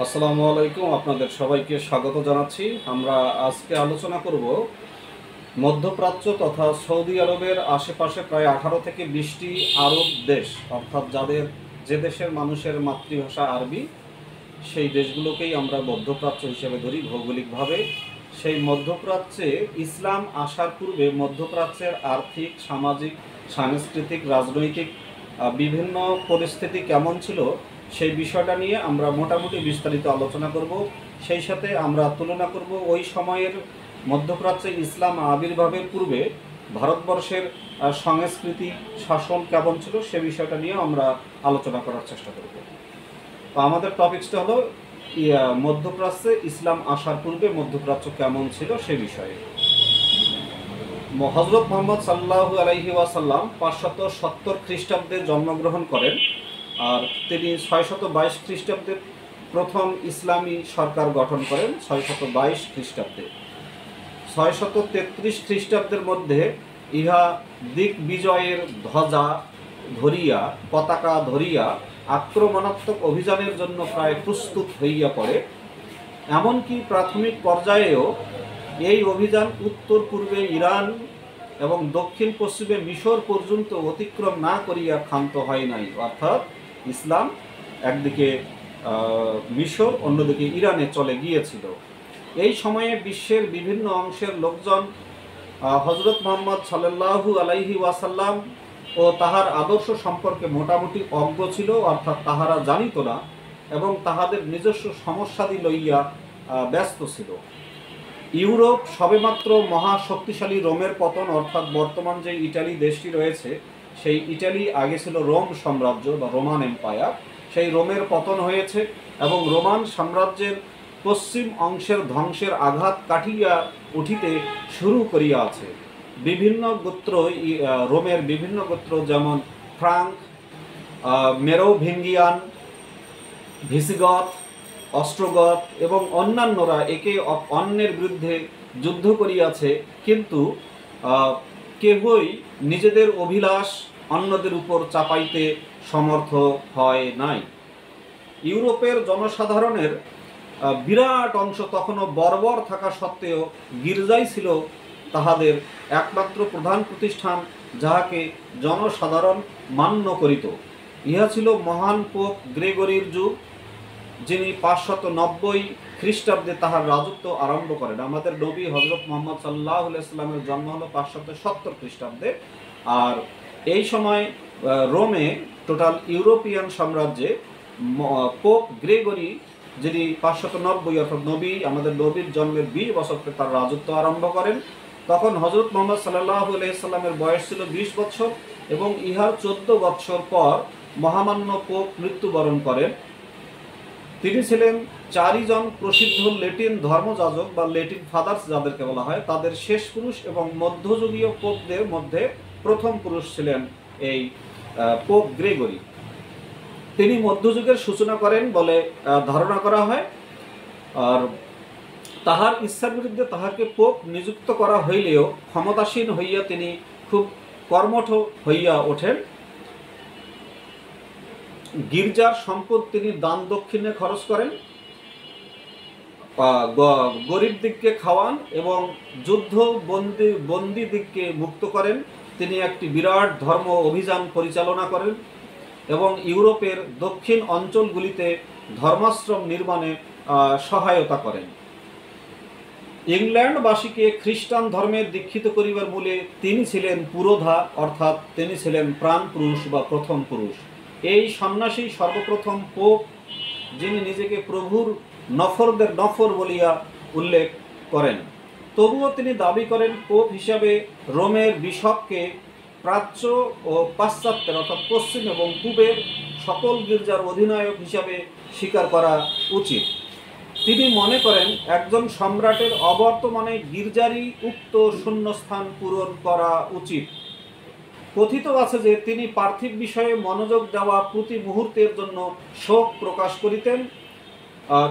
আসসালামু আলাইকুম, আপনাদের সবাইকে স্বাগত জানাচ্ছি। আমরা আজকে আলোচনা করব মধ্যপ্রাচ্য তথা সৌদি আরবের আশেপাশে প্রায় 18 থেকে 20টি আরব দেশ, অর্থাৎ যে দেশের মানুষের মাতৃভাষা আরবি, সেই দেশগুলোকেই আমরা মধ্যপ্রাচ্য হিসেবে ধরি ভৌগোলিকভাবে। সেই মধ্যপ্রাচ্যে ইসলাম আসার পূর্বে মধ্যপ্রাচ্যের আর্থিক, সামাজিক, সাংস্কৃতিক, রাজনৈতিক বিভিন্ন পরিস্থিতি কেমন ছিল সেই বিষয়টা নিয়ে আমরা মোটামুটি বিস্তারিত আলোচনা করব। সেই সাথে আমরা তুলনা করব ওই সময়ের মধ্যপ্রাচ্যে ইসলাম আবির্ভাবের পূর্বে ভারতবর্ষের সংস্কৃতি, শাসন কেমন ছিল সে বিষয়টা নিয়ে আমরা আলোচনা করার চেষ্টা করব। তো আমাদের টপিকসটা হলো মধ্যপ্রাচ্যে ইসলাম আসার পূর্বে মধ্যপ্রাচ্য কেমন ছিল সে বিষয়ে। হজরত মোহাম্মদ সাল্লাল্লাহু আলাইহি ওয়াসাল্লাম 570 খ্রিস্টাব্দে জন্মগ্রহণ করেন, আর তিনি 622 খ্রিস্টাব্দে প্রথম ইসলামী সরকার গঠন করেন। 622 খ্রিস্টাব্দে 633 খ্রিস্টাব্দের মধ্যে ইহা দিগ্বিজয়ের ধ্বজা ধরিয়া, পতাকা ধরিয়া আক্রমণাত্মক অভিযানের জন্য প্রায় প্রস্তুত হইয়া পড়ে। এমনকি প্রাথমিক পর্যায়েও এই অভিযান উত্তর পূর্বে ইরান এবং দক্ষিণ পশ্চিমে মিশর পর্যন্ত অতিক্রম না করিয়া ক্ষান্ত হয় নাই। অর্থাৎ ইসলাম একদিকে মিশর, অন্যদিকে ইরানে চলে গিয়েছিল। এই সময়ে বিশ্বের বিভিন্ন অংশের লোকজন হজরত মুহাম্মদ সাল্লাল্লাহু আলাইহি ওয়াসাল্লাম ও তাহার আদর্শ সম্পর্কে মোটামুটি অজ্ঞ ছিল, অর্থাৎ তাহারা জানিত না এবং তাহাদের নিজস্ব সমস্যাদি লইয়া ব্যস্ত ছিল। ইউরোপ সবেমাত্র মহাশক্তিশালী রোমের পতন, অর্থাৎ বর্তমান যে ইটালি দেশটি রয়েছে সেই ইটালি আগে ছিল রোম সাম্রাজ্য বা রোমান এম্পায়ার। সেই রোমের পতন হয়েছে এবং রোমান সাম্রাজ্যের পশ্চিম অংশের ধ্বংসের আঘাত কাটিয়া উঠিতে শুরু করিয়া আছে। বিভিন্ন গোত্র, রোমের বিভিন্ন গোত্র যেমন ফ্রাঙ্ক, মেরোভিঙ্গিয়ান, ভিসিগথ, অস্ট্রোগথ এবং অন্যান্যরা একে অন্যের বিরুদ্ধে যুদ্ধ করিয়াছে, কিন্তু কেহই নিজেদের অভিলাষ অন্যদের উপর চাপাইতে সমর্থ হয় নাই। ইউরোপের জনসাধারণের বিরাট অংশ তখনও বর্বর থাকা সত্ত্বেও গির্জাই ছিল তাহাদের একমাত্র প্রধান প্রতিষ্ঠান, যাহাকে জনসাধারণ মান্য করিত। ইহা ছিল মহান পোপ গ্রেগরির যুগ, যিনি 590 খ্রিস্টাব্দে তাহার রাজত্ব আরম্ভ করেন। আমাদের নবী হজরত মোহাম্মদ সাল্লাল্লাহু আলাইহি সাল্লামের জন্ম হলো 570 খ্রিস্টাব্দে, আর এই সময় রোমে টোটাল ইউরোপিয়ান সাম্রাজ্যে পোপ গ্রেগরি, যিনি 590 অর্থাৎ আমাদের নবীর জন্মের 20 বছরকে তার রাজত্ব আরম্ভ করেন। তখন হজরত মোহাম্মদ সাল্লাল্লাহু আলাইহি সাল্লামের বয়স ছিল 20 বছর এবং ইহার 14 বছর পর মহামান্য পোপ মৃত্যুবরণ করেন। তিনি ছিলেন 4 জন প্রসিদ্ধ লেটিন ধর্মযাজক বা লেটিন ফাদার্স যাদেরকে বলা হয়, তাদের শেষ পুরুষ এবং মধ্যযুগীয় পোপদের মধ্যে প্রথম পুরুষ ছিলেন এই পোপ গ্রেগরি। তিনি মধ্যযুগের সূচনা করেন বলে ধারণা করা হয়, আর তাহার ইচ্ছার বিরুদ্ধে তাহাকে পোপ নিযুক্ত করা হইলেও ক্ষমতাসীন হইয়া তিনি খুব কর্মঠ হইয়া ওঠেন। গির্জার সম্পদ তিনি দান দক্ষিণে খরচ করেন, গরিব দিককে খাওয়ান এবং যুদ্ধ বন্দী দিককে মুক্ত করেন। তিনি একটি বিরাট ধর্ম অভিযান পরিচালনা করেন এবং ইউরোপের দক্ষিণ অঞ্চলগুলিতে ধর্মাশ্রম নির্মাণে সহায়তা করেন। ইংল্যান্ডবাসীকে খ্রিস্টান ধর্মে দীক্ষিত করিবার মূলে তিনি ছিলেন পুরোধা, অর্থাৎ তিনি ছিলেন প্রাণ পুরুষ বা প্রথম পুরুষ। এই সন্ন্যাসী সর্বপ্রথম পোপ, যিনি নিজেকে প্রভুর নফরদের নফর বলিয়া উল্লেখ করেন। তবুও তিনি দাবি করেন পোপ হিসাবে রোমের বিশপকে প্রাচ্য ও পাশ্চাত্যের অর্থাৎ পশ্চিম এবং পূবের সকল গির্জার অধিনায়ক হিসাবে স্বীকার করা উচিত। তিনি মনে করেন একজন সম্রাটের অবর্তমানে গির্জারই উক্ত শূন্যস্থান পূরণ করা উচিত। কথিত আছে যে তিনি পার্থিব বিষয়ে মনোযোগ দেওয়া প্রতি মুহূর্তের জন্য শোক প্রকাশ করিতেন,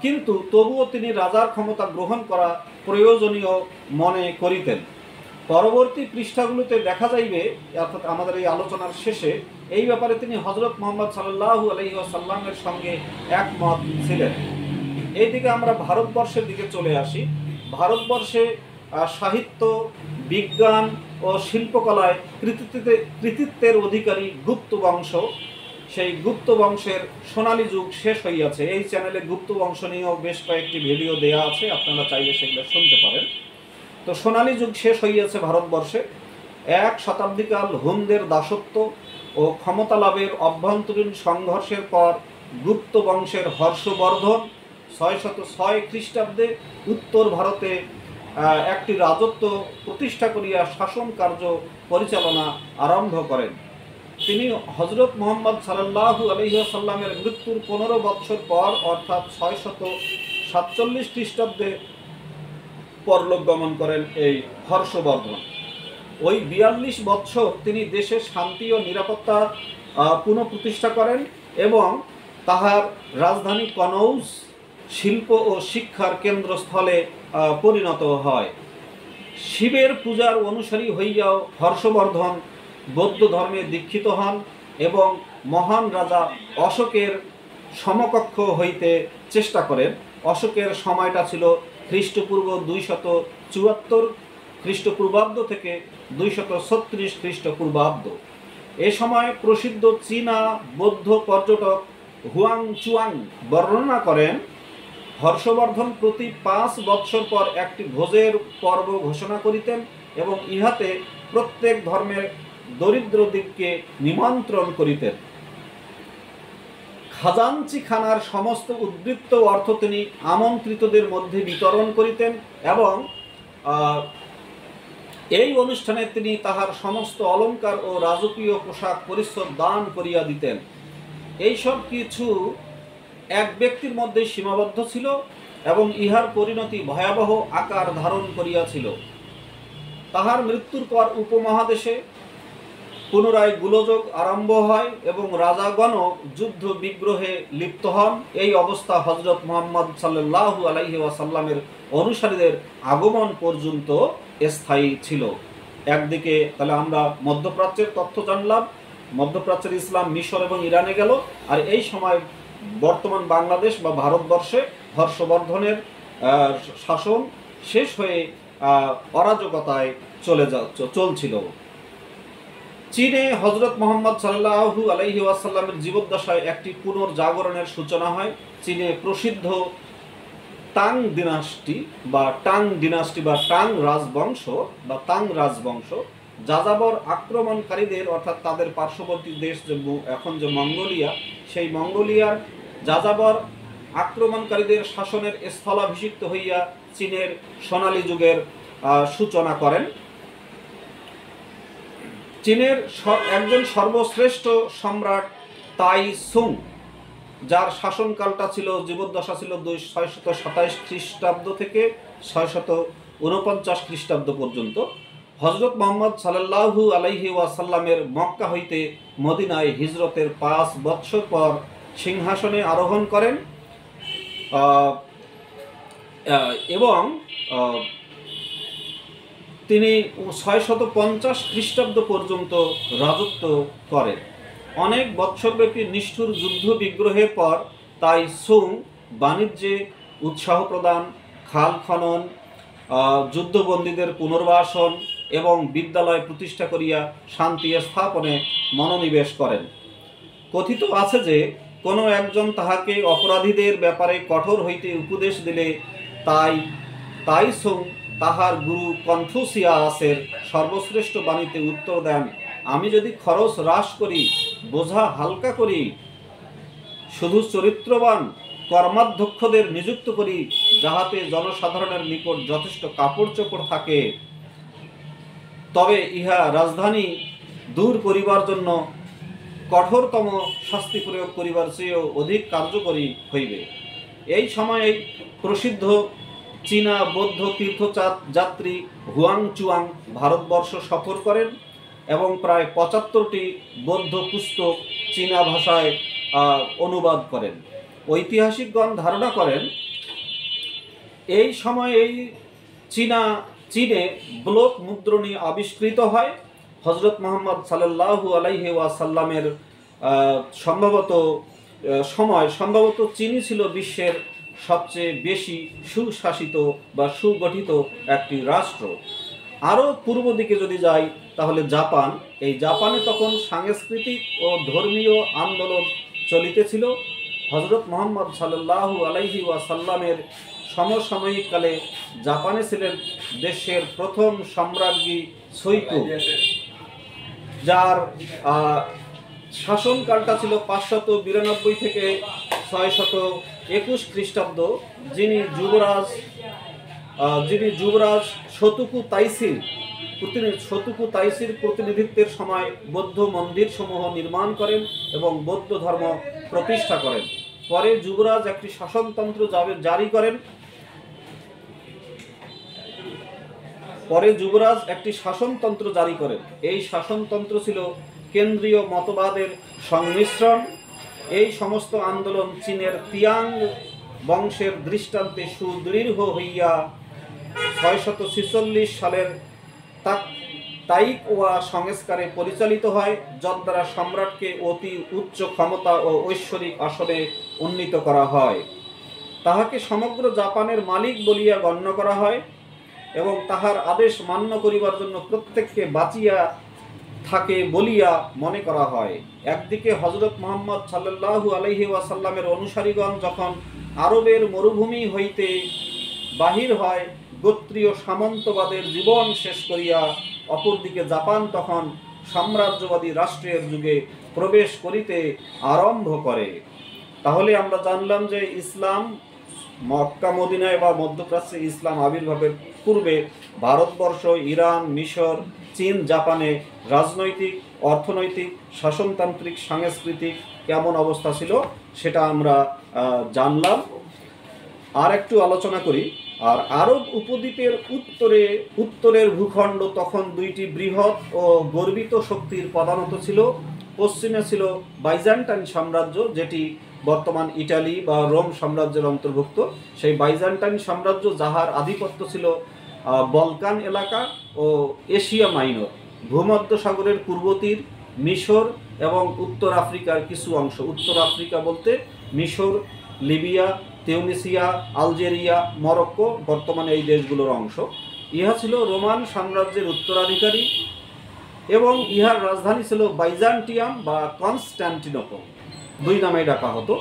কিন্তু তবুও তিনি রাজার ক্ষমতা গ্রহণ করা প্রয়োজনীয় মনে করিতেন। পরবর্তী পৃষ্ঠাগুলোতে দেখা যাইবে, অর্থাৎ আমাদের এই আলোচনার শেষে, এই ব্যাপারে তিনি হজরত মুহাম্মদ সাল্লাল্লাহু আলাইহি ওয়াসাল্লামের সঙ্গে একমত ছিলেন। এইদিকে আমরা ভারতবর্ষের দিকে চলে আসি। ভারতবর্ষে সাহিত্য, বিজ্ঞান ও শিল্পকলায় কৃতিত্বের অধিকারী গুপ্ত বংশ। সেই গুপ্ত বংশের সোনালী যুগ শেষ হইয়াছে। এই চ্যানেলে গুপ্ত বংশ নিয়েও বেশ কয়েকটি ভিডিও দেয়া আছে, আপনারা চাইলে সেগুলো শুনতে পারেন। তো সোনালী যুগ শেষ হইয়াছে ভারতবর্ষে। 1 শতাব্দীকাল হুনদের দাসত্ব ও ক্ষমতা লাভের অভ্যন্তরীণ সংঘর্ষের পর গুপ্ত বংশের হর্ষবর্ধন 606 খ্রিস্টাব্দে উত্তর ভারতে একটি রাজত্ব প্রতিষ্ঠা করিয়া শাসন কার্য পরিচালনা আরম্ভ করেন। তিনি হজরত মুহাম্মদ সাল্লাল্লাহু আলাইহি ওয়াসাল্লামের মৃত্যুর 15 বৎসর পর অর্থাৎ 647 খ্রিস্টাব্দে পরলোক গমন করেন এই হর্ষবর্ধন। ওই 42 বৎসর তিনি দেশের শান্তি ও নিরাপত্তা পুনঃপ্রতিষ্ঠা করেন এবং তাহার রাজধানী কনৌজ শিল্প ও শিক্ষার কেন্দ্রস্থলে পরিণত হয়। শিবের পূজার অনুসারী হইয়াও হর্ষবর্ধন বৌদ্ধ ধর্মে দীক্ষিত হন এবং মহান রাজা অশোকের সমকক্ষ হইতে চেষ্টা করেন। অশোকের সময়টা ছিল খ্রিস্টপূর্ব 274 খ্রিস্টপূর্বাব্দ থেকে 236 খ্রিস্টপূর্বাব্দ। এ সময় প্রসিদ্ধ চীনা বৌদ্ধ পর্যটক হুয়াং চুয়াং বর্ণনা করেন, হর্ষবর্ধন প্রতি 5 বৎসর পর একটি ভোজের পর্ব ঘোষণা করিতেন এবং ইহাতে প্রত্যেক ধর্মের দরিদ্র দিককে নিমন্ত্রণ করিতেন। খাজাঞ্চি খানার সমস্ত উদ্বৃত্ত অর্থ তিনি আমন্ত্রিতদের মধ্যে বিতরণ করিতেন এবং এই অনুষ্ঠানে তিনি তাহার সমস্ত অলঙ্কার ও রাজকীয় পোশাক পরিচ্ছদ দান করিয়া দিতেন। এইসব কিছু এক ব্যক্তির মধ্যে সীমাবদ্ধ ছিল এবং ইহার পরিণতি ভয়াবহ আকার ধারণ করিয়াছিল। তাহার মৃত্যুর পর উপমহাদেশে পুনরায় গোলযোগ আরম্ভ হয় এবং রাজাগণও যুদ্ধ বিগ্রহে লিপ্ত হন। এই অবস্থা হযরত মুহাম্মদ সাল্লাল্লাহু আলাইহি ওয়াসাল্লামের অনুসারীদের আগমন পর্যন্ত স্থায়ী ছিল। একদিকে তাহলে আমরা মধ্যপ্রাচ্যের তথ্য জানলাম, মধ্যপ্রাচ্যের ইসলাম মিশর এবং ইরানে গেল, আর এই সময় বর্তমান বাংলাদেশ বা ভারতবর্ষে হর্ষবর্ধনের শাসন শেষ হয়ে অরাজকতায় চলছিল। চীনে হযরত মুহাম্মদ সাল্লাল্লাহু আলাইহি ওয়াসাল্লামের জীবদ্দশায় একটি পুনর্জাগরণের সূচনা হয়। চীনে প্রসিদ্ধ তাং ডিনাস্টি বা টাং রাজবংশ যাযাবর আক্রমণকারীদের অর্থাৎ তাদের পার্শ্ববর্তী দেশ এখন যে মঙ্গোলিয়া, সেই মঙ্গোলিয়ার যাযাবর আক্রমণকারীদের শাসনের স্থলাভিষিক্ত হইয়া চীনের সোনালী যুগের সূচনা করেন। চীনের একজন সর্বশ্রেষ্ঠ সম্রাট তাই সুং, যার শাসনকালটা ছিল জীবদ্দশা ছিল 627 খ্রিস্টাব্দ থেকে 649 খ্রিস্টাব্দ পর্যন্ত। হযরত মুহাম্মদ সাল্লাল্লাহু আলাইহি ওয়াসাল্লামের মক্কা হইতে মদিনায় হিজরতের 5 বৎসর পর সিংহাসনে আরোহণ করেন এবং তিনি 650 খ্রিস্টাব্দ পর্যন্ত রাজত্ব করেন। অনেক বৎসরব্যাপী নিষ্ঠুর যুদ্ধ বিগ্রহের পর তাই সুং বাণিজ্যে উৎসাহ প্রদান, খাল খনন, যুদ্ধবন্দীদের পুনর্বাসন এবং বিদ্যালয় প্রতিষ্ঠা করিয়া শান্তি স্থাপনে মনোনিবেশ করেন। কথিত আছে যে কোনো একজন তাহাকে অপরাধীদের ব্যাপারে কঠোর হইতে উপদেশ দিলে তাই সুং তাহার গুরু কনফুসিয়াসের সর্বশ্রেষ্ঠ বাণীতে উত্তর দেন, আমি যদি খরচ হ্রাস করি, বোঝা হালকা করি, শুধু চরিত্রবান কর্মাধ্যক্ষদের নিযুক্ত করি, যাহাতে জনসাধারণের নিকট যথেষ্ট কাপড় চোপড় থাকে, তবে ইহা রাজধানী দূর করিবার জন্য কঠোরতম শাস্তি প্রয়োগ করিবার চেয়েও অধিক কার্যকরী হইবে। এই সময়ে প্রসিদ্ধ চীনা বৌদ্ধ তীর্থযাত্রী হুয়াং চুয়াং ভারতবর্ষ সফর করেন এবং প্রায় 75টি বৌদ্ধ পুস্তক চীনা ভাষায় অনুবাদ করেন। ঐতিহাসিকগণ ধারণা করেন এই সময়েই চীনে ব্লক মুদ্রণী আবিষ্কৃত হয়। হযরত মুহাম্মদ সাল্লাল্লাহু আলাইহি ওয়াসাল্লামের সম্ভবত চীনই ছিল বিশ্বের সবচেয়ে বেশি সুশাসিত বা সুগঠিত একটি রাষ্ট্র। আরও পূর্ব দিকে যদি যাই তাহলে জাপান। এই জাপানে তখন সাংস্কৃতিক ও ধর্মীয় আন্দোলন চলিতেছিল। হজরত মুহাম্মদ সাল্লাল্লাহু আলাইহি ওয়াসাল্লামের সমসাময়িককালে জাপানে ছিলেন দেশের প্রথম সম্রাজ্ঞী সৈকো, যার শাসনকালটা ছিল 592 থেকে 621 খ্রিস্টাব্দ। যিনি যুবরাজ শতকু তাইসির প্রতিনিধিত্বের সময় বৌদ্ধ মন্দির সমূহ নির্মাণ করেন এবং বৌদ্ধ ধর্ম প্রতিষ্ঠা করেন। পরে যুবরাজ একটি শাসনতন্ত্র জারি করেন। এই শাসনতন্ত্র ছিল কেন্দ্রীয় মতবাদের সংমিশ্রণ। এই সমস্ত আন্দোলন চীনের তিয়াং বংশের দৃষ্টান্তে সুদৃঢ় হইয়া 646 সালের তাইকওয়া সংস্কারে পরিচালিত হয়, যদ্বারা সম্রাটকে অতি উচ্চ ক্ষমতা ও ঐশ্বরিক আসনে উন্নীত করা হয়। তাহাকে সমগ্র জাপানের মালিক বলিয়া গণ্য করা হয় এবং তাহার আদেশ মান্য করিবার জন্য প্রত্যেককে বাঁচিয়া থাকে বলিয়া মনে করা হয়। একদিকে হযরত মুহাম্মদ সাল্লাল্লাহু আলাইহি ওয়াসাল্লামের অনুসারীগণ যখন আরবের মরুভূমি হইতে বাহির হয় গোত্রীয় সামন্তবাদের জীবন শেষ করিয়া, অপরদিকে জাপান তখন সাম্রাজ্যবাদী রাষ্ট্রের যুগে প্রবেশ করিতে আরম্ভ করে। তাহলে আমরা জানলাম যে ইসলাম মক্কা মদিনায় বা মধ্যপ্রাচ্যে ইসলাম আবির্ভাবের পূর্বে ভারতবর্ষ, ইরান, মিশর, চীন, জাপানে রাজনৈতিক, অর্থনৈতিক, শাসনতান্ত্রিক, সাংস্কৃতিক কেমন অবস্থা ছিল সেটা আমরা জানলাম। আর একটু আলোচনা করি। আর আরব উপদ্বীপের উত্তরের ভূখণ্ড তখন দুইটি বৃহৎ ও গর্বিত শক্তির প্রধানত ছিল। পশ্চিমে ছিল বাইজান্টাইন সাম্রাজ্য, যেটি বর্তমান ইটালি বা রোম সাম্রাজ্যের অন্তর্ভুক্ত। সেই বাইজান্টাইন সাম্রাজ্য, যাহার আধিপত্য ছিল বলকান এলাকা ও এশিয়া মাইনর, ভূমধ্য সাগরের পূর্ব তীর, মিশর এবং উত্তর আফ্রিকার কিছু অংশ। উত্তর আফ্রিকা বলতে মিশর, লিবিয়া, তিউনিসিয়া, আলজেরিয়া, মরক্কো, বর্তমানে এই দেশগুলোর অংশ। ইহা ছিল রোমান সাম্রাজ্যের উত্তরাধিকারী এবং ইহার রাজধানী ছিল বাইজান্টিয়াম বা কনস্ট্যান্টিনোপল, দুই নামে ডাকা হতো।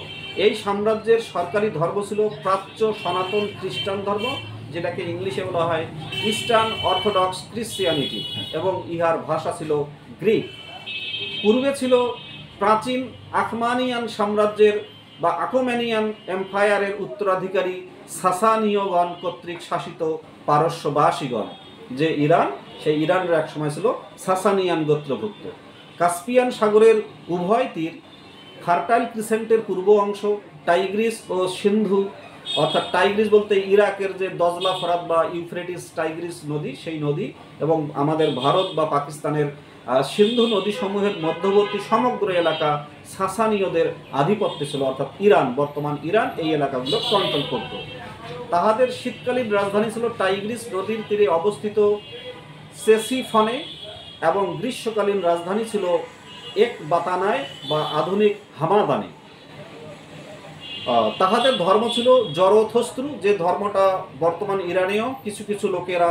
এই সাম্রাজ্যের সরকারি ধর্ম ছিল প্রাচ্য সনাতন খ্রিস্টান ধর্ম, যেটাকে ইংলিশে বলা হয় ইস্টার্ন অর্থোডক্স ক্রিশ্চিয়ানিটি, এবং ইহার ভাষা ছিল গ্রিক। পূর্বে ছিল প্রাচীন আখমানিয়ান সাম্রাজ্যের বা আকোমেনিয়ান এম্পায়ারের উত্তরাধিকারী সাসানীয়গণ কর্তৃক শাসিত পারস্যবাসীগণ, যে ইরান, সেই ইরানের এক সময় ছিল সাসানিয়ান গোত্রভুক্ত। কাস্পিয়ান সাগরের উভয় তীর, ফার্টাইল ক্রিসেন্টের পূর্ব অংশ, টাইগ্রিস ও সিন্ধু, অর্থাৎ টাইগ্রিস বলতে ইরাকের যে দজলা ফরাত বা ইউফ্রেটিস টাইগ্রিস নদী, সেই নদী, এবং আমাদের ভারত বা পাকিস্তানের সিন্ধু নদী সমূহের মধ্যবর্তী সমগ্র এলাকা সাসানীয়দের আধিপত্য ছিল, অর্থাৎ ইরান, বর্তমান ইরান এই এলাকাগুলো কন্ট্রোল করত। তাহাদের শীতকালীন রাজধানী ছিল টাইগ্রিস নদীর তীরে অবস্থিত সেসিফনে এবং গ্রীষ্মকালীন রাজধানী ছিল একবাতানায় বা আধুনিক হামাদানে। তাহাদের ধর্ম ছিল জরথস্ত্র, যে ধর্মটা বর্তমান ইরানেও কিছু কিছু লোকেরা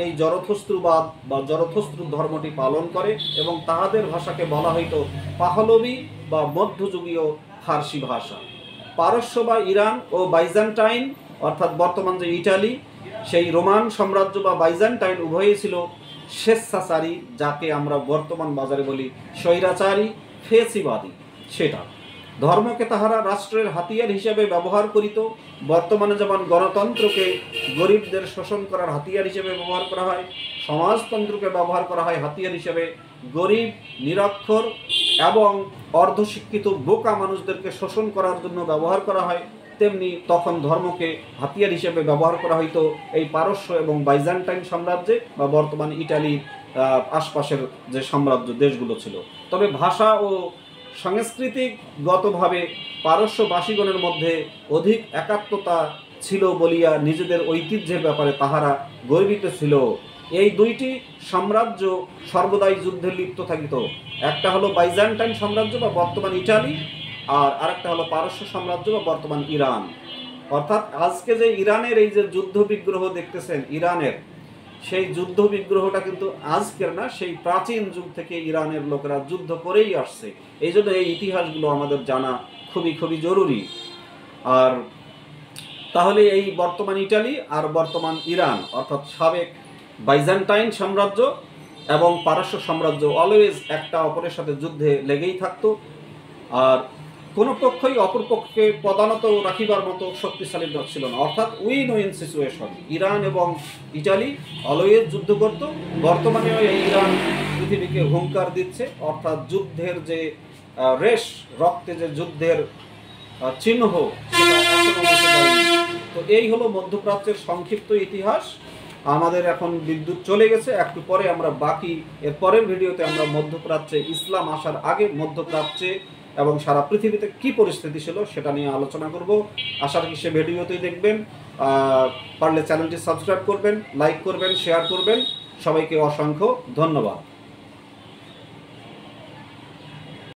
এই জরথস্ত্রবাদ বা জরথস্ত্র ধর্মটি পালন করে, এবং তাহাদের ভাষাকে বলা হইতো পাহলবি বা মধ্যযুগীয় ফার্সি ভাষা। পারস্য বা ইরান ও বাইজান্টাইন, অর্থাৎ বর্তমান যে ইটালি, সেই রোমান সাম্রাজ্য বা বাইজান্টাইন উভয়ই ছিল স্বেচ্ছাচারী, যাকে আমরা বর্তমান বাজারে বলি স্বৈরাচারী, ফেসিবাদী। সেটা ধর্মকে তাহারা রাষ্ট্রের হাতিয়ার হিসেবে ব্যবহার করিত। বর্তমানে যেমন গণতন্ত্রকে গরিবদের শোষণ করার হাতিয়ার হিসেবে ব্যবহার করা হয়, সমাজতন্ত্রকে ব্যবহার করা হয় হাতিয়ার হিসেবে গরিব, নিরক্ষর এবং অর্ধশিক্ষিত বোকা মানুষদেরকে শোষণ করার জন্য ব্যবহার করা হয়, তেমনি তখন ধর্মকে হাতিয়ার হিসেবে ব্যবহার করা হইতো এই পারস্য এবং বাইজান্টাইন সাম্রাজ্যে বা বর্তমান ইটালির আশপাশের যে সাম্রাজ্য দেশগুলো ছিল। তবে ভাষা ও সাংস্কৃতিকগতভাবে পারস্যবাসীগণের মধ্যে অধিক একাত্মতা ছিল বলিয়া নিজেদের ঐতিহ্যের ব্যাপারে তাহারা গর্বিত ছিল। এই দুইটি সাম্রাজ্য সর্বদাই যুদ্ধে লিপ্ত থাকিত। একটা হলো বাইজান্টাইন সাম্রাজ্য বা বর্তমান ইটালি, আর আরেকটা হলো পারস্য সাম্রাজ্য বা বর্তমান ইরান। অর্থাৎ আজকে যে ইরানের এই যে যুদ্ধ বিগ্রহ দেখতেছেন ইরানের, সেই যুদ্ধ বিগ্রহটা কিন্তু আজকের না, সেই প্রাচীন যুগ থেকে ইরানের লোকেরা যুদ্ধ করেই আসছে। এই জন্য এই ইতিহাসগুলো আমাদের জানা খুবই খুবই জরুরি। আর তাহলে এই বর্তমান ইটালি আর বর্তমান ইরান, অর্থাৎ সাবেক বাইজেন্টাইন সাম্রাজ্য এবং পারস্য সাম্রাজ্য অলওয়েজ একটা অপরের সাথে যুদ্ধে লেগেই থাকতো। আর কোনো পক্ষই অপর পক্ষকে প্রধানত রাখিবার মতো শক্তিশালী ছিল না, অর্থাৎ উইন উইন সিচুয়েশন। ইরান এবং ইটালি অলওয়েজ যুদ্ধ করত। বর্তমানেও এই ইরান পৃথিবীকে হুঙ্কার দিচ্ছে, অর্থাৎ যুদ্ধের যে রেশ, রক্তে যে যুদ্ধের চিহ্ন, সেটা এখনো মুছে যায়নি। তো এই হলো মধ্যপ্রাচ্যের সংক্ষিপ্ত ইতিহাস। আমাদের এখন বিদ্যুৎ চলে গেছে, একটু পরে আমরা বাকি এর পরের ভিডিওতে আমরা মধ্যপ্রাচ্যে ইসলাম আসার আগে মধ্যপ্রাচ্যে এবং সারা পৃথিবীতে কি পরিস্থিতি ছিল সেটা নিয়ে আলোচনা করব। আশা রাখি সে ভিডিওতেই দেখবেন। পারলে চ্যানেলটি সাবস্ক্রাইব করবেন, লাইক করবেন, শেয়ার করবেন। সবাইকে অসংখ্য ধন্যবাদ।